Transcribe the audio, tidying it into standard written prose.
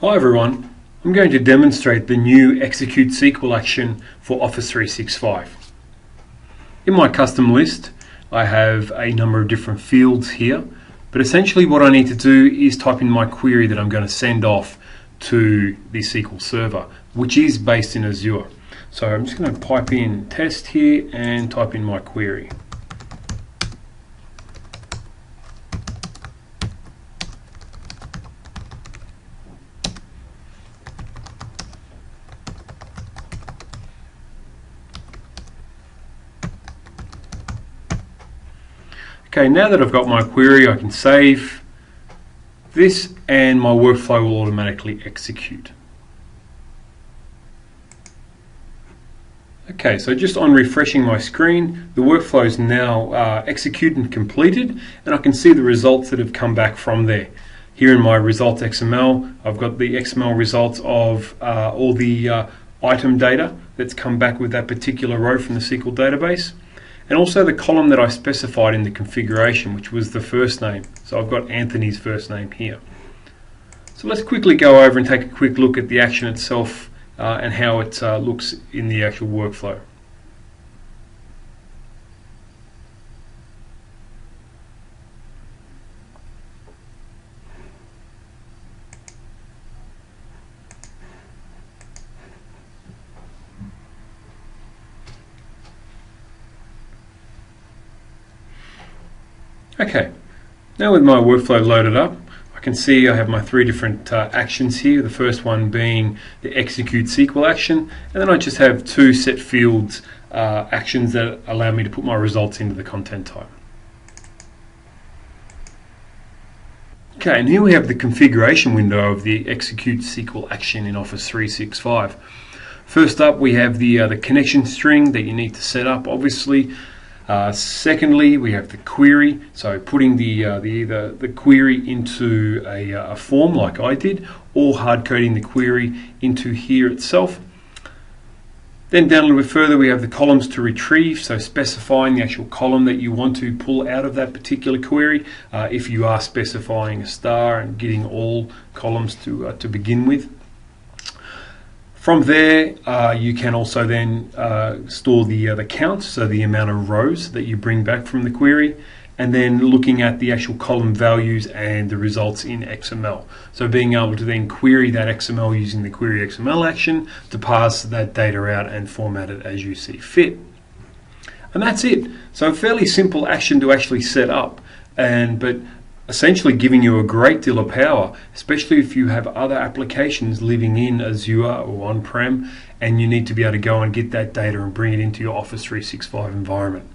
Hi everyone, I'm going to demonstrate the new Execute SQL action for Office 365. In my custom list, I have a number of different fields here, but essentially what I need to do is type in my query that I'm going to send off to the SQL server, which is based in Azure. So I'm just going to pipe in test here and type in my query. Okay, now that I've got my query, I can save this and my workflow will automatically execute. Okay, so just on refreshing my screen, the workflow is now executed and completed, and I can see the results that have come back from there. Here in my results XML, I've got the XML results of all the item data that's come back with that particular row from the SQL database. And also the column that I specified in the configuration, which was the first name. So I've got Anthony's first name here. So let's quickly go over and take a quick look at the action itself and how it looks in the actual workflow. Okay, now with my workflow loaded up, I can see I have my three different actions here. The first one being the execute SQL action, and then I just have two set fields actions that allow me to put my results into the content type. Okay, and here we have the configuration window of the execute SQL action in Office 365. First up, we have the connection string that you need to set up, obviously. Secondly, we have the query, so putting either the query into a form like I did, or hard coding the query into here itself. Then down a little bit further, we have the columns to retrieve, so specifying the actual column that you want to pull out of that particular query. If you are specifying a star and getting all columns to begin with. From there, you can also then store the count, so the amount of rows that you bring back from the query, and then looking at the actual column values and the results in XML. So being able to then query that XML using the query XML action to pass that data out and format it as you see fit. And that's it. So a fairly simple action to actually set up, but essentially giving you a great deal of power, especially if you have other applications living in Azure or on-prem and you need to be able to go and get that data and bring it into your Office 365 environment.